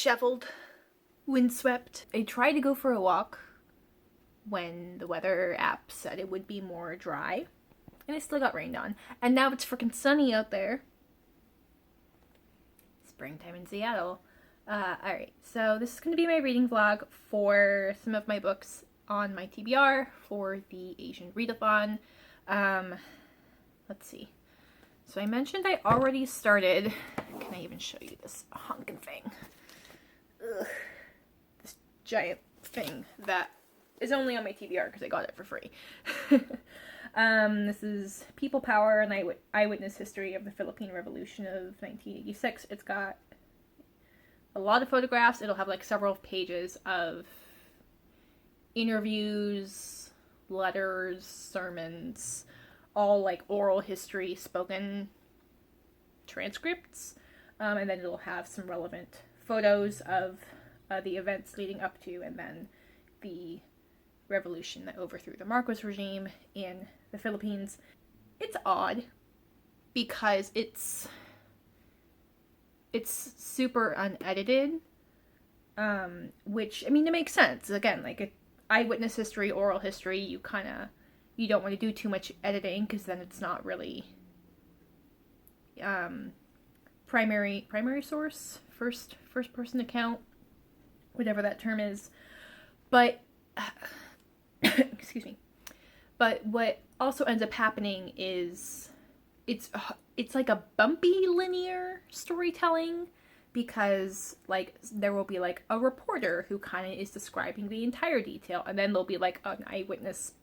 disheveled, windswept. I tried to go for a walk when the weather app said it would be more dry, and it still got rained on. And now it's freaking sunny out there. Springtime in Seattle. Alright, so this is going to be my reading vlog for some of my books on my TBR for the Asian Readathon. Let's see. So I mentioned I already started. Can I even show you this honking thing? Ugh. This giant thing that is only on my TBR because I got it for free. This is People, Power, and Eyewitness History of the Philippine Revolution of 1986. It's got a lot of photographs. It'll have like several pages of interviews, letters, sermons, all like oral history, spoken transcripts, and then it'll have some relevant photos of the events leading up to and then the revolution that overthrew the Marcos regime in the Philippines. It's odd because it's super unedited, which, I mean, it makes sense. Again, like eyewitness history, oral history, you don't want to do too much editing because then it's not really primary source, first person account, whatever that term is. But excuse me. But what also ends up happening is it's like a bumpy linear storytelling, because like there will be like a reporter who kind of is describing the entire detail, and then there'll be like an eyewitness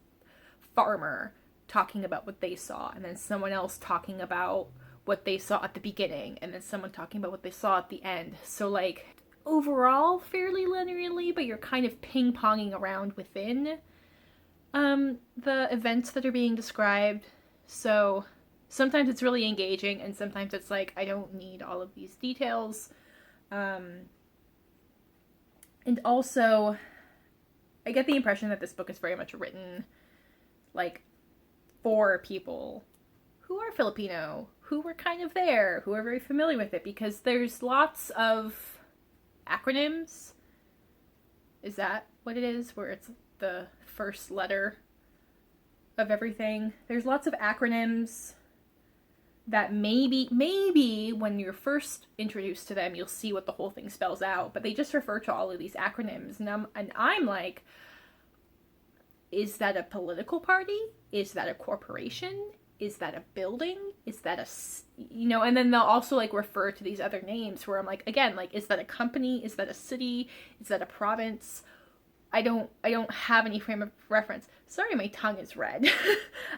farmer talking about what they saw, and then someone else talking about what they saw at the beginning, and then someone talking about what they saw at the end. So like overall fairly linearly, but you're kind of ping-ponging around within the events that are being described. So sometimes it's really engaging, and sometimes it's like, I don't need all of these details. And also, I get the impression that this book is very much written like for people who are Filipino, who were kind of there, who are very familiar with it, because there's lots of acronyms. Is that what it is? Where it's the first letter of everything. There's lots of acronyms that maybe when you're first introduced to them, you'll see what the whole thing spells out, but they just refer to all of these acronyms, and I'm like, is that a political party? Is that a corporation? Is that a building? Is that and then they'll also like refer to these other names where I'm like, again, like, is that a company? Is that a city? Is that a province? I don't have any frame of reference. Sorry, my tongue is red.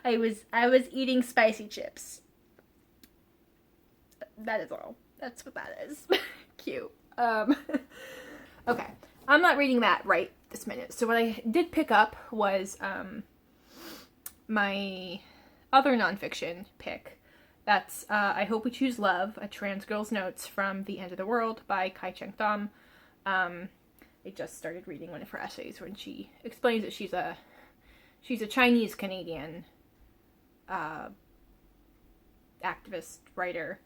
I was eating spicy chips. That is all. That's what that is. Cute. Okay. I'm not reading that right this minute. So what I did pick up was my other nonfiction pick. That's I Hope We Choose Love, A Trans Girl's Notes from the End of the World by Kai Cheng Thom. I just started reading one of her essays when she explains that she's a Chinese Canadian activist writer.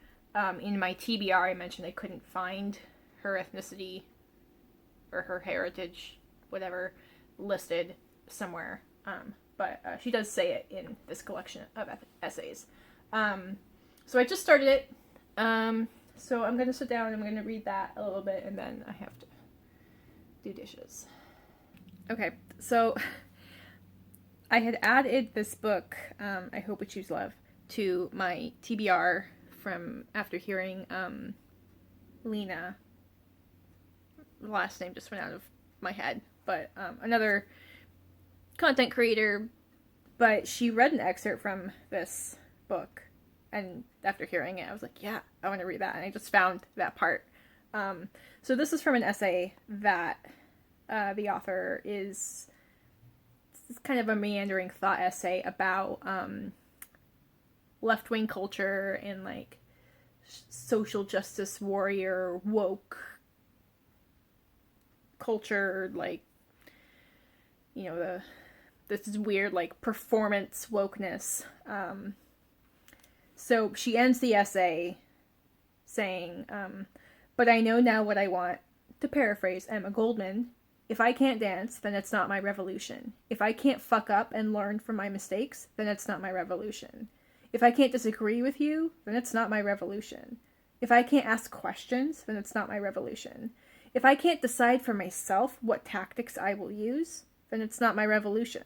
In my TBR, I mentioned I couldn't find her ethnicity or her heritage, whatever, listed somewhere. But she does say it in this collection of essays. So I just started it. So I'm going to sit down and I'm going to read that a little bit, and then I have to do dishes. Okay, so I had added this book, I Hope We Choose Love, to my TBR from after hearing Lena. The last name just went out of my head, but another content creator, but she read an excerpt from this book, and after hearing it I was like, yeah, I want to read that, and I just found that part. So this is from an essay that the author is kind of a meandering thought essay about left-wing culture and like social justice warrior woke culture, like, you know, this is weird like performance wokeness. So she ends the essay saying, but I know now what I want to paraphrase Emma Goldman, if I can't dance, then it's not my revolution. If I can't fuck up and learn from my mistakes, then it's not my revolution. If I can't disagree with you, then it's not my revolution. If I can't ask questions, then it's not my revolution. If I can't decide for myself what tactics I will use, then it's not my revolution.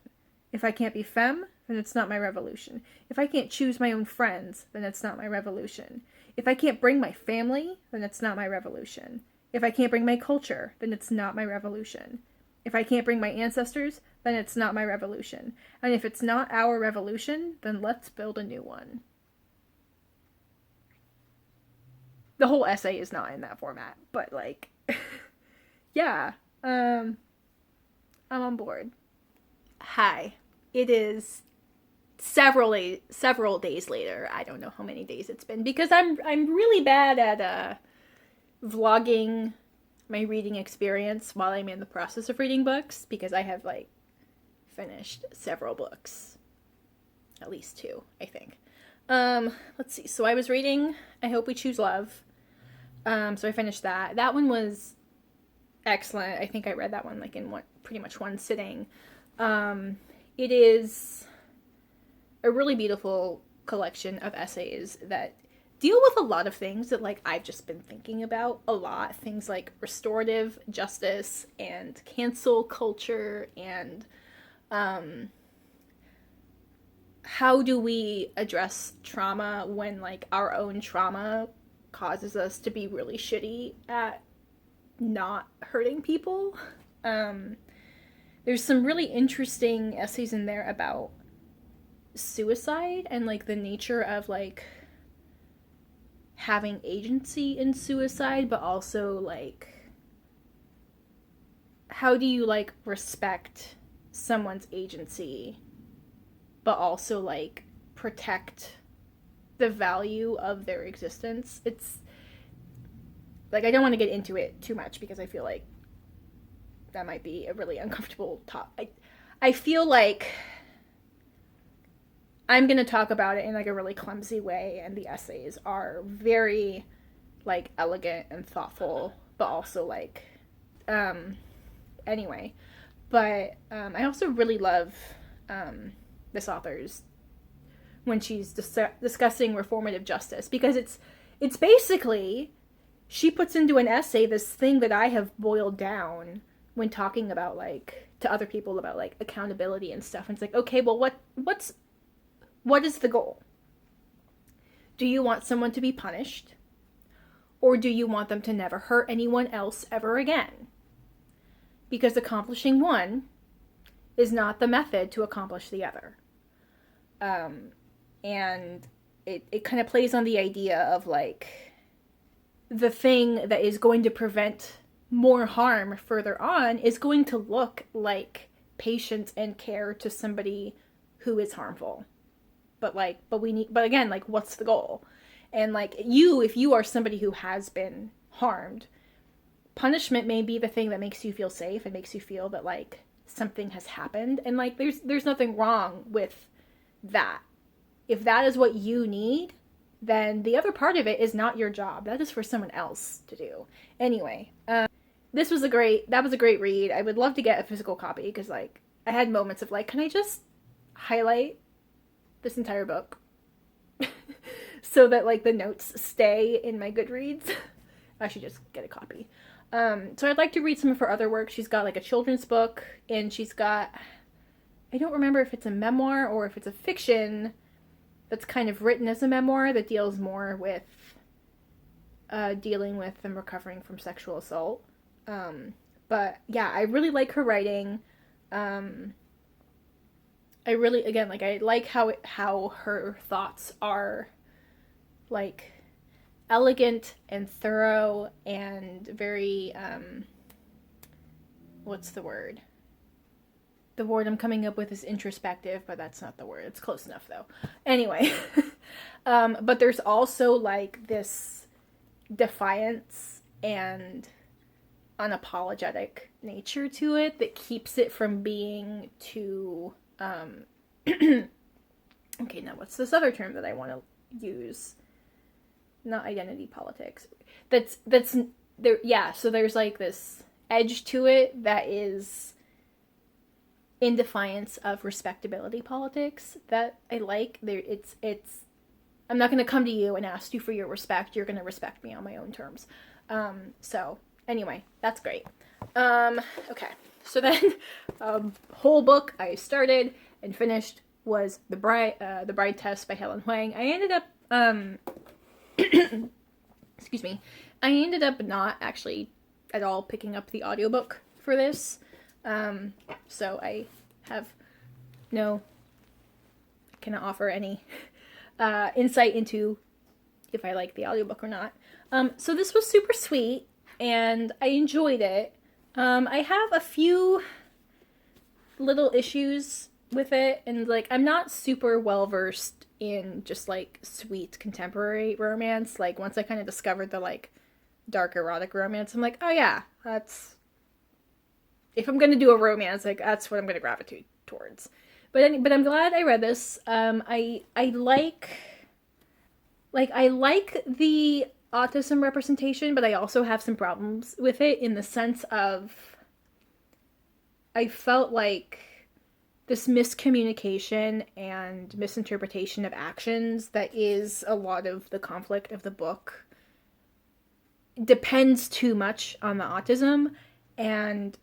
If I can't be femme, then it's not my revolution. If I can't choose my own friends, then it's not my revolution. If I can't bring my family, then it's not my revolution. If I can't bring my culture, then it's not my revolution. If I can't bring my ancestors, then it's not my revolution. And if it's not our revolution, then let's build a new one. The whole essay is not in that format, but like, yeah, I'm on board. Hi, it is several days later. I don't know how many days it's been because I'm really bad at vlogging my reading experience while I'm in the process of reading books, because I have like finished several books, at least 2, I think. Let's see. So I was reading I Hope We Choose Love. So I finished that. That one was excellent. I think I read that one like in pretty much one sitting. It is a really beautiful collection of essays that deal with a lot of things that like I've just been thinking about a lot. Things like restorative justice and cancel culture and how do we address trauma when like our own trauma causes us to be really shitty at not hurting people. There's some really interesting essays in there about suicide and like the nature of like having agency in suicide, but also like how do you like respect someone's agency but also like protect the value of their existence. It's like I don't want to get into it too much because I feel like that might be a really uncomfortable topic. I feel like I'm going to talk about it in like a really clumsy way, and the essays are very like elegant and thoughtful, but also like anyway. But I also really love this author's when she's discussing reformative justice, because it's basically she puts into an essay this thing that I have boiled down when talking about like to other people about like accountability and stuff. And it's like, okay, well what is the goal? Do you want someone to be punished? Or do you want them to never hurt anyone else ever again? Because accomplishing one is not the method to accomplish the other. And it kind of plays on the idea of like the thing that is going to prevent more harm further on is going to look like patience and care to somebody who is harmful. But again, like, what's the goal? And like if you are somebody who has been harmed, punishment may be the thing that makes you feel safe and makes you feel that like something has happened. And like there's nothing wrong with that. If that is what you need, then the other part of it is not your job. That is for someone else to do. Anyway, that was a great read. I would love to get a physical copy because like I had moments of like, can I just highlight this entire book so that like the notes stay in my Goodreads? I should just get a copy. So I'd like to read some of her other work. She's got like a children's book, and she's got, I don't remember if it's a memoir or if it's a fiction that's kind of written as a memoir that deals more with dealing with and recovering from sexual assault. But yeah, I really like her writing. I really, again, like I like how her thoughts are like elegant and thorough and very what's the word? The word I'm coming up with is introspective, but that's not the word. It's close enough though. Anyway, but there's also like this defiance and unapologetic nature to it that keeps it from being too okay, now what's this other term that I want to use? Not identity politics. That's so there's like this edge to it that is in defiance of respectability politics that I like. It's I'm not going to come to you and ask you for your respect. You're going to respect me on my own terms. So anyway, that's great. Okay. So then, whole book I started and finished was The Bride Test by Helen Huang. I ended up, excuse me, I ended up not actually at all picking up the audiobook for this. So I have cannot offer any insight into if I like the audiobook or not. So this was super sweet, and I enjoyed it. I have a few little issues with it, and like I'm not super well versed in just like sweet contemporary romance. Like once I kind of discovered the like dark erotic romance, I'm like, oh yeah, that's if I'm gonna do a romance, like that's what I'm gonna gravitate towards. But I'm glad I read this. I like the autism representation, but I also have some problems with it in the sense of I felt like this miscommunication and misinterpretation of actions that is a lot of the conflict of the book depends too much on the autism, and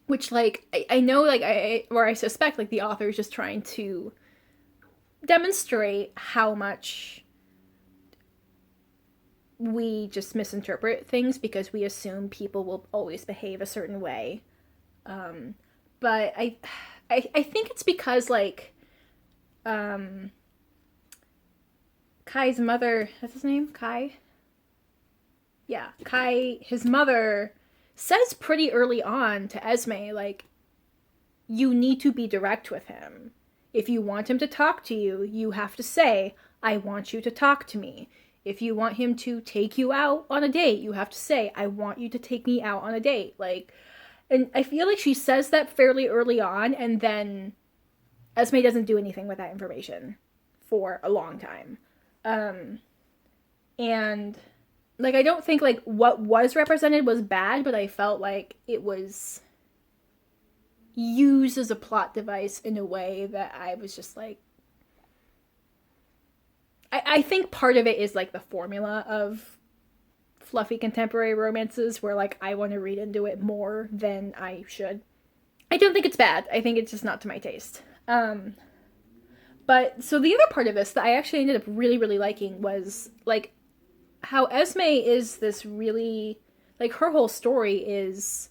which like I know like I suspect like the author is just trying to demonstrate how much we just misinterpret things because we assume people will always behave a certain way. But I think it's because like Kai's mother, that's his name? Kai? Yeah, Kai, his mother says pretty early on to Esme, like, you need to be direct with him. If you want him to talk to you, you have to say, I want you to talk to me. If you want him to take you out on a date, you have to say, I want you to take me out on a date. Like, and I feel like she says that fairly early on, and then Esme doesn't do anything with that information for a long time. And like, I don't think like what was represented was bad, but I felt like it was used as a plot device in a way that I was just like, I think part of it is like the formula of fluffy contemporary romances where like I want to read into it more than I should. I don't think it's bad. I think it's just not to my taste. But so the other part of this that I actually ended up really, really liking was like how Esme is this really, like her whole story is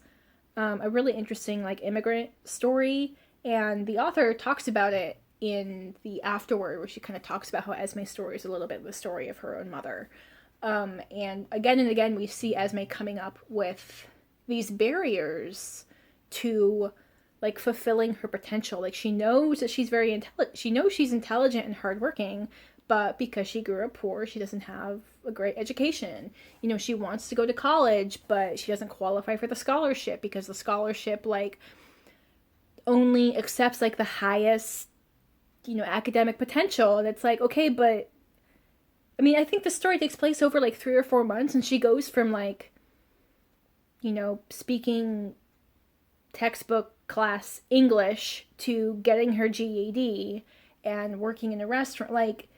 a really interesting like immigrant story, and the author talks about it in the afterword where she kind of talks about how Esme's story is a little bit the story of her own mother. And again we see Esme coming up with these barriers to like fulfilling her potential. Like she knows that she's very intelligent. She knows she's intelligent and hardworking, but because she grew up poor, she doesn't have a great education. You know, she wants to go to college, but she doesn't qualify for the scholarship because the scholarship like only accepts like the highest, you know, academic potential. And it's like, okay, but I mean, I think the story takes place over like 3 or 4 months, and she goes from like, you know, speaking textbook class English to getting her GED and working in a restaurant. Like,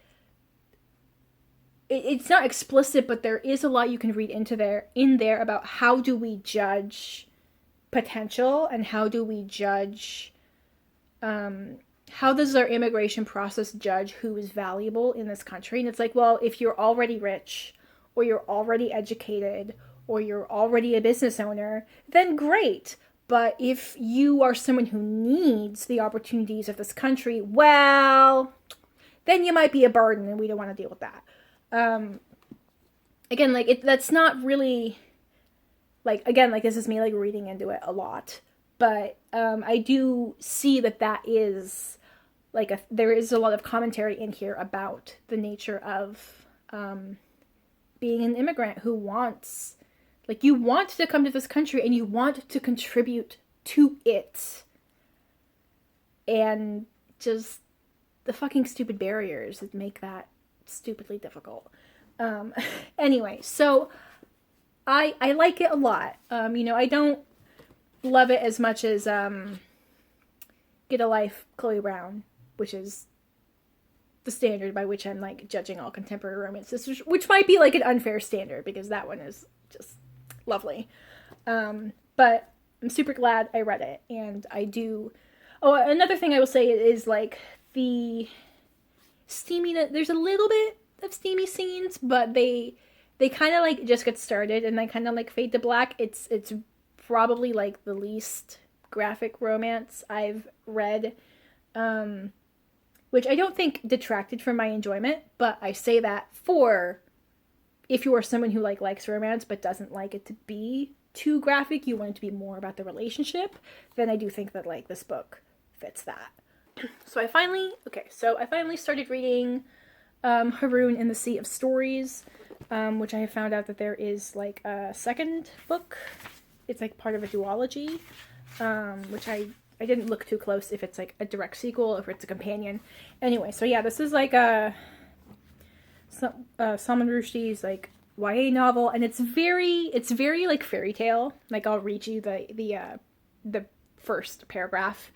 it's not explicit, but there is a lot you can read in there about how do we judge potential and how do we judge, how does our immigration process judge who is valuable in this country? And it's like, well, if you're already rich or you're already educated or you're already a business owner, then great. But if you are someone who needs the opportunities of this country, well, then you might be a burden, and we don't want to deal with that. Again, like, that's not really, like, again, like, this is me, like, reading into it a lot. But I do see that is, like, there is a lot of commentary in here about the nature of being an immigrant who wants, like, you want to come to this country and you want to contribute to it. And just the fucking stupid barriers that make that stupidly difficult. Anyway, so I like it a lot. I don't love it as much as Get a Life, Chloe Brown, which is the standard by which I'm like judging all contemporary romances, which might be like an unfair standard because that one is just lovely. But I'm super glad I read it, and I do. Oh, another thing I will say is like the steaminess. There's a little bit of steamy scenes, but they kind of like just get started and then kind of like fade to black. It's probably like the least graphic romance I've read, which I don't think detracted from my enjoyment, but I say that for if you are someone who like likes romance but doesn't like it to be too graphic, you want it to be more about the relationship, then I do think that like this book fits that. So I finally started reading Haroun in the Sea of Stories, which I have found out that there is like a second book. It's like part of a duology, which I didn't look too close if it's like a direct sequel or if it's a companion. Anyway, so yeah, this is like Salman Rushdie's like YA novel, and it's very like fairy tale. Like I'll read you the first paragraph.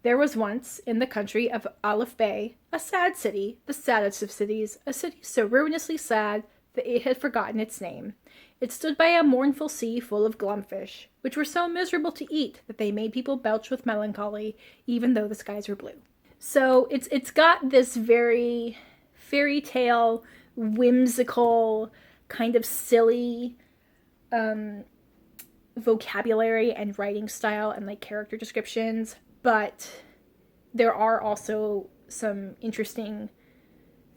There was once in the country of Aleph Bay a sad city, the saddest of cities, a city so ruinously sad that it had forgotten its name. It stood by a mournful sea full of glumfish, which were so miserable to eat that they made people belch with melancholy, even though the skies were blue. So it's got this very fairy tale, whimsical, kind of silly vocabulary and writing style and like character descriptions, but there are also some interesting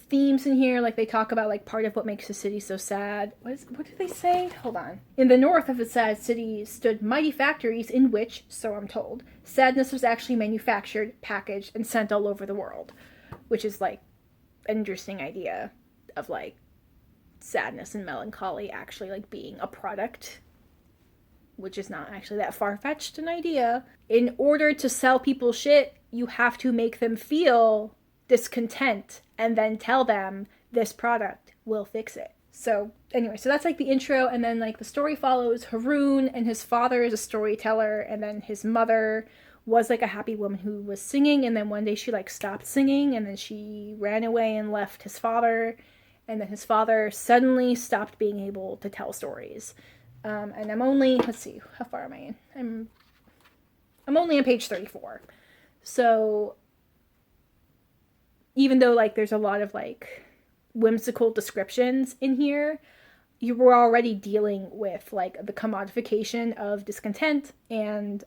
themes in here. Like they talk about like part of what makes the city so sad. What did they say? Hold on. In the north of the sad city stood mighty factories in which, so I'm told, sadness was actually manufactured, packaged, and sent all over the world, which is like an interesting idea of like sadness and melancholy actually like being a product, which is not actually that far-fetched an idea. In order to sell people shit, you have to make them feel discontent and then tell them this product will fix it. So anyway, so that's like the intro, and then like the story follows Haroun, and his father is a storyteller, and then his mother was like a happy woman who was singing, and then one day she like stopped singing, and then she ran away and left his father, and then his father suddenly stopped being able to tell stories. And I'm only, let's see, how far am I in? I'm only on page 34. So even though like there's a lot of like whimsical descriptions in here, you were already dealing with like the commodification of discontent and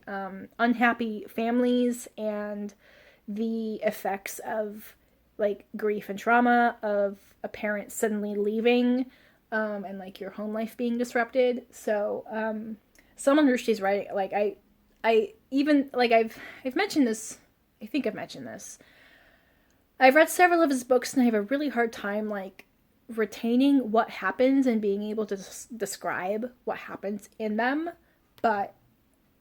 unhappy families and the effects of like grief and trauma of a parent suddenly leaving and like your home life being disrupted. So Salman Rushdie's writing, like I even like I've mentioned this. I think I've mentioned this. I've read several of his books, and I have a really hard time like retaining what happens and being able to describe what happens in them. But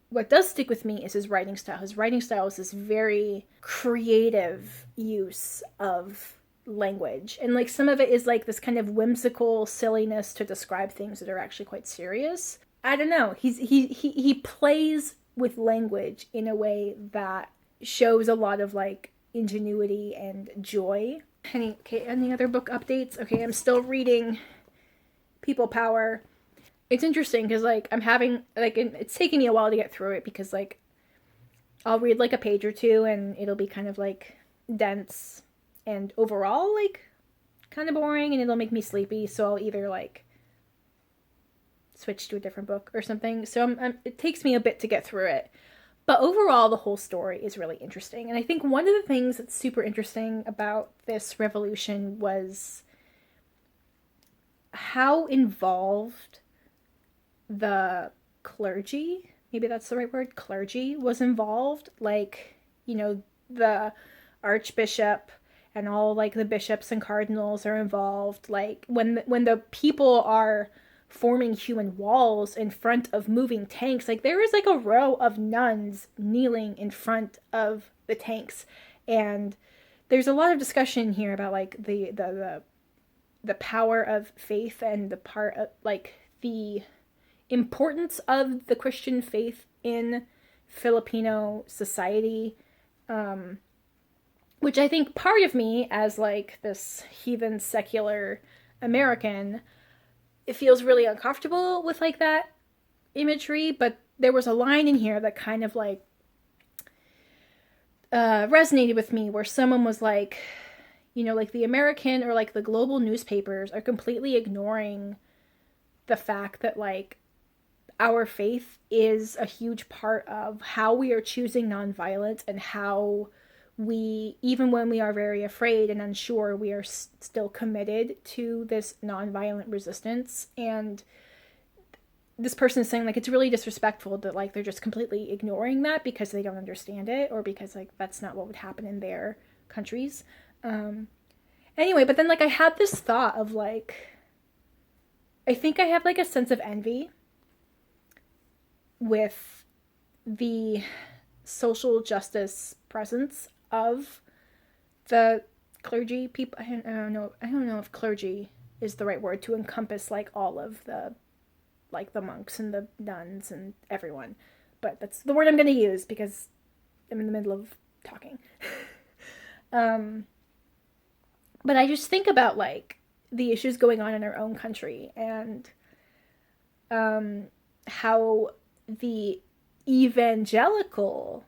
what does stick with me is his writing style. His writing style is this very creative use of language, and like some of it is like this kind of whimsical silliness to describe things that are actually quite serious. I don't know. He plays with language in a way that shows a lot of like ingenuity and joy. Any other book updates? Okay, I'm still reading People Power. It's interesting because like I'm having like it's taking me a while to get through it because like I'll read like a page or two and it'll be kind of like dense and overall like kind of boring, and it'll make me sleepy, so I'll either like switch to a different book or something. So it takes me a bit to get through it. But overall, the whole story is really interesting. And I think one of the things that's super interesting about this revolution was how involved the clergy, maybe that's the right word, clergy, was involved. Like, you know, the archbishop and all like the bishops and cardinals are involved. Like when the people are forming human walls in front of moving tanks, like there is like a row of nuns kneeling in front of the tanks, and there's a lot of discussion here about like the the power of faith and the part of, like, the importance of the Christian faith in Filipino society, which I think part of me, as like this heathen secular American, it feels really uncomfortable with like that imagery. But there was a line in here that kind of like resonated with me, where someone was like, you know, like the American or like the global newspapers are completely ignoring the fact that like our faith is a huge part of how we are choosing nonviolence, and how we, even when we are very afraid and unsure, we are still committed to this nonviolent resistance. And this person is saying like it's really disrespectful that like they're just completely ignoring that because they don't understand it, or because like that's not what would happen in their countries. Anyway, but then like I had this thought of like, I think I have like a sense of envy with the social justice presence of the clergy people. I don't know if clergy is the right word to encompass like all of the, like the monks and the nuns and everyone, but that's the word I'm going to use because I'm in the middle of talking. But I just think about like the issues going on in our own country, and how the evangelical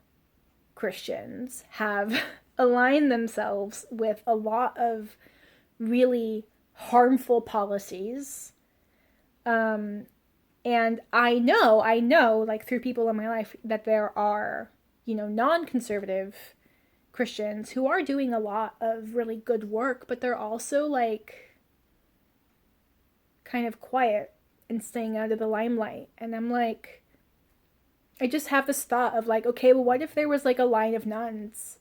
Christians have aligned themselves with a lot of really harmful policies. And I know, like through people in my life, that there are, you know, non-conservative Christians who are doing a lot of really good work, but they're also like kind of quiet and staying out of the limelight. And I'm like, I just have this thought of like, okay, well, what if there was like a line of nuns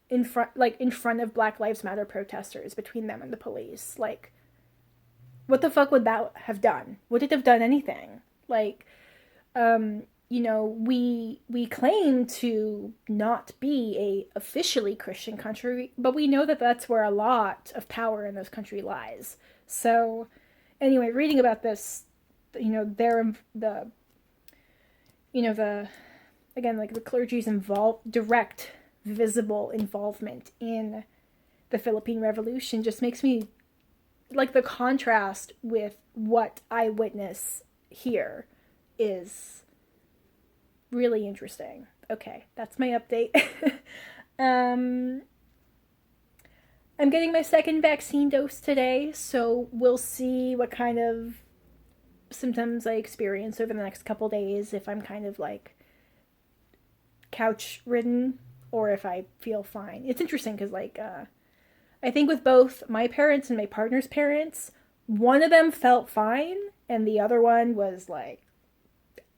in front of Black Lives Matter protesters, between them and the police? Like, what the fuck would that have done? Would it have done anything? Like, you know, we claim to not be a officially Christian country, but we know that that's where a lot of power in this country lies. So, anyway, reading about this, you know, again, like the clergy's direct, visible involvement in the Philippine Revolution just makes me, like, the contrast with what I witness here is really interesting. Okay, that's my update. I'm getting my second vaccine dose today, so we'll see what kind of symptoms I experience over the next couple days, if I'm kind of like couch ridden or if I feel fine. It's interesting because like I think with both my parents and my partner's parents, one of them felt fine and the other one was like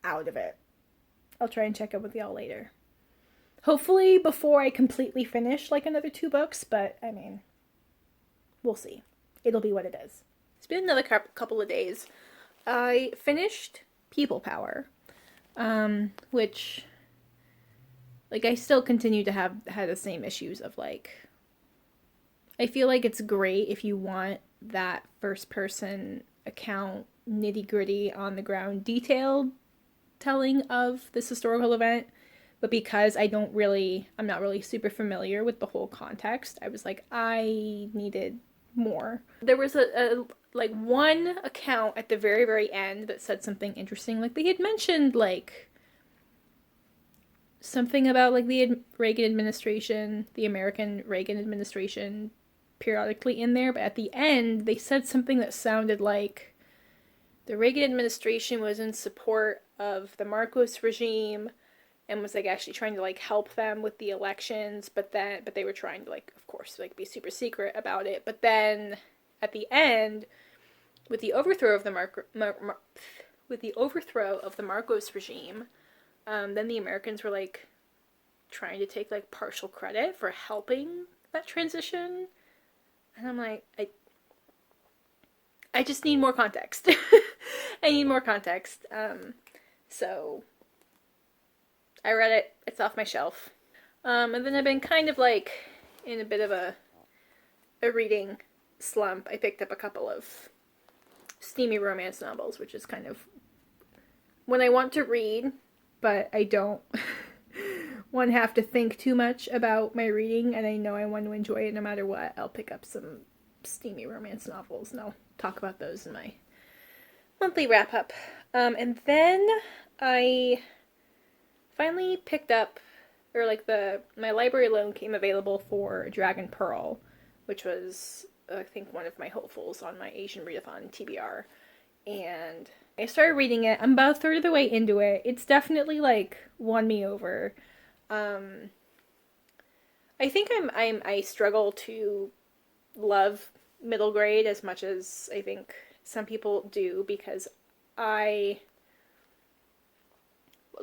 out of it. I'll try and check up with y'all later. Hopefully before I completely finish like another 2 books, but I mean, we'll see. It'll be what it is. It's been another couple of days. I finished People Power, which, like, I still continue to have the same issues of, like, I feel like it's great if you want that first-person account, nitty-gritty, on-the-ground, detailed telling of this historical event, but because I'm not really super familiar with the whole context, I was like, I needed more. There was a like one account at the very, very end that said something interesting. Like they had mentioned like something about like the Reagan administration, the American Reagan administration periodically in there, but at the end they said something that sounded like the Reagan administration was in support of the Marcos regime and was like actually trying to like help them with the elections, but they were trying to like, of course, like be super secret about it. But then at the end, with the overthrow of the Marcos regime, then the Americans were like trying to take like partial credit for helping that transition, and I'm like, I just need more context. I need more context. So I read it. It's off my shelf. And then I've been kind of like in a bit of a reading slump, I picked up a couple of steamy romance novels, which is kind of when I want to read, but I don't want to have to think too much about my reading, and I know I want to enjoy it no matter what. I'll pick up some steamy romance novels, and I'll talk about those in my monthly wrap-up. And then I finally picked up, or like my library loan came available for Dragon Pearl, which was, I think, one of my hopefuls on my Asian Readathon TBR. And I started reading it. I'm about a third of the way into it. It's definitely like won me over. I think I struggle to love middle grade as much as I think some people do, because I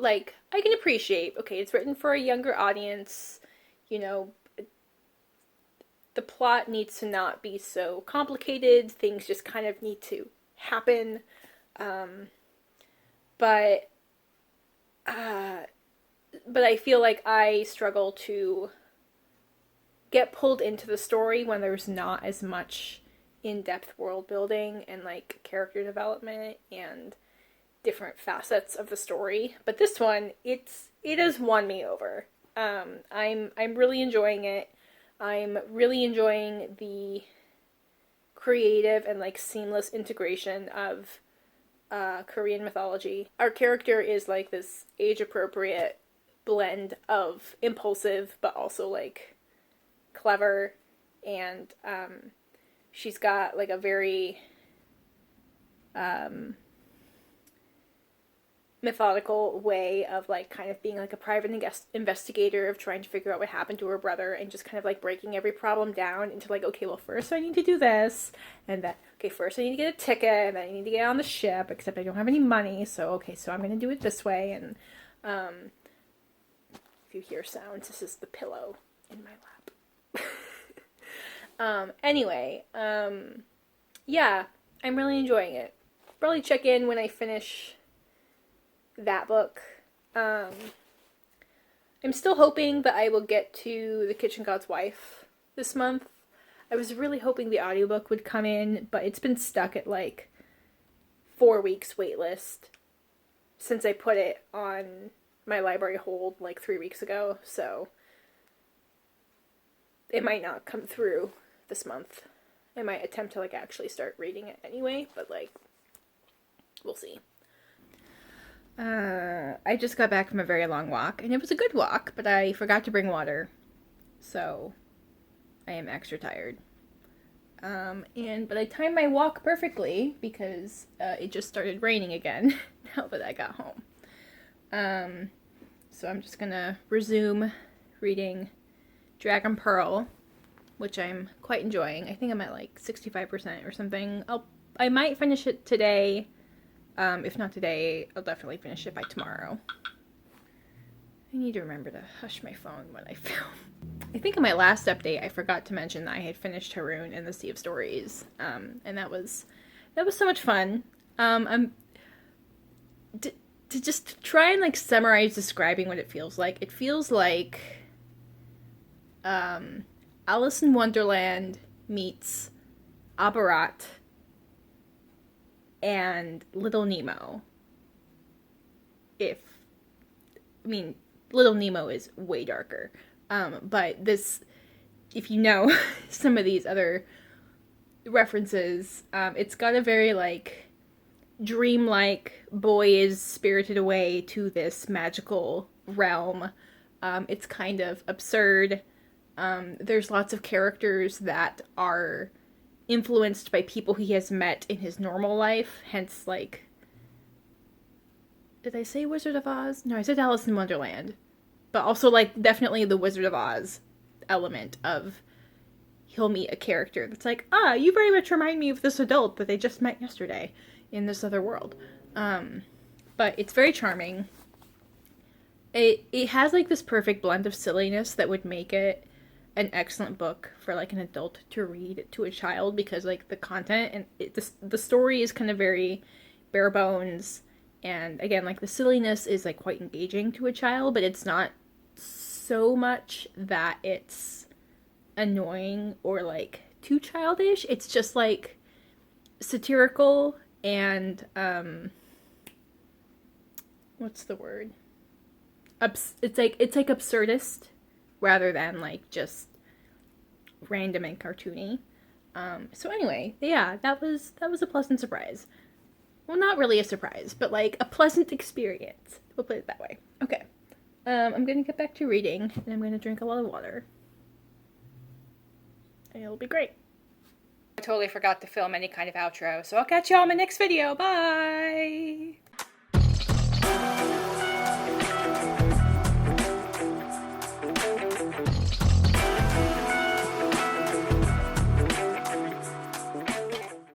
can appreciate, okay, it's written for a younger audience, you know, the plot needs to not be so complicated, things just kind of need to happen, but I feel like I struggle to get pulled into the story when there's not as much in-depth world building and like character development and different facets of the story. But this one, it has won me over. I'm really enjoying it. I'm really enjoying the creative and like seamless integration of Korean mythology. Our character is like this age-appropriate blend of impulsive but also like clever, and she's got like a very methodical way of like kind of being like a private investigator, of trying to figure out what happened to her brother, and just kind of like breaking every problem down into like, okay, well, first I need to do this, and that, okay, first I need to get a ticket, and then I need to get on the ship, except I don't have any money, so okay, so I'm gonna do it this way. And if you hear sounds, this is the pillow in my lap. Anyway, yeah, I'm really enjoying it. Probably check in when I finish that book. I'm still hoping that I will get to The Kitchen God's Wife this month. I was really hoping the audiobook would come in, but it's been stuck at like 4 weeks waitlist since I put it on my library hold like 3 weeks ago, so it might not come through this month. I might attempt to like actually start reading it anyway, but like, we'll see. I just got back from a very long walk, and it was a good walk, but I forgot to bring water, so I am extra tired. But I timed my walk perfectly because it just started raining again now that I got home. So I'm just gonna resume reading Dragon Pearl, which I'm quite enjoying. I think I'm at like 65% or something. I might finish it today. If not today, I'll definitely finish it by tomorrow. I need to remember to hush my phone when I film. I think in my last update, I forgot to mention that I had finished Haroon and the Sea of Stories, and that was so much fun. To just try and like summarize describing what it feels like. It feels like Alice in Wonderland meets Abarat and Little Nemo. Little Nemo is way darker. But this, if you know some of these other references, it's got a very like dreamlike boy is spirited away to this magical realm. It's kind of absurd. There's lots of characters that are influenced by people he has met in his normal life, hence like, did I say Wizard of Oz? No, I said Alice in Wonderland. But also like definitely the Wizard of Oz element of he'll meet a character that's like, you very much remind me of this adult that they just met yesterday in this other world. But it's very charming. It has like this perfect blend of silliness that would make it an excellent book for like an adult to read to a child, because like the content and the story is kind of very bare bones, and again like the silliness is like quite engaging to a child, but it's not so much that it's annoying or like too childish. It's just like satirical and what's the word? It's like absurdist rather than like just random and cartoony. So anyway, yeah, that was a pleasant surprise. Well, not really a surprise, but like a pleasant experience. We'll put it that way. Okay. I'm gonna get back to reading, and I'm gonna drink a lot of water. And it'll be great. I totally forgot to film any kind of outro, so I'll catch you all in my next video. Bye!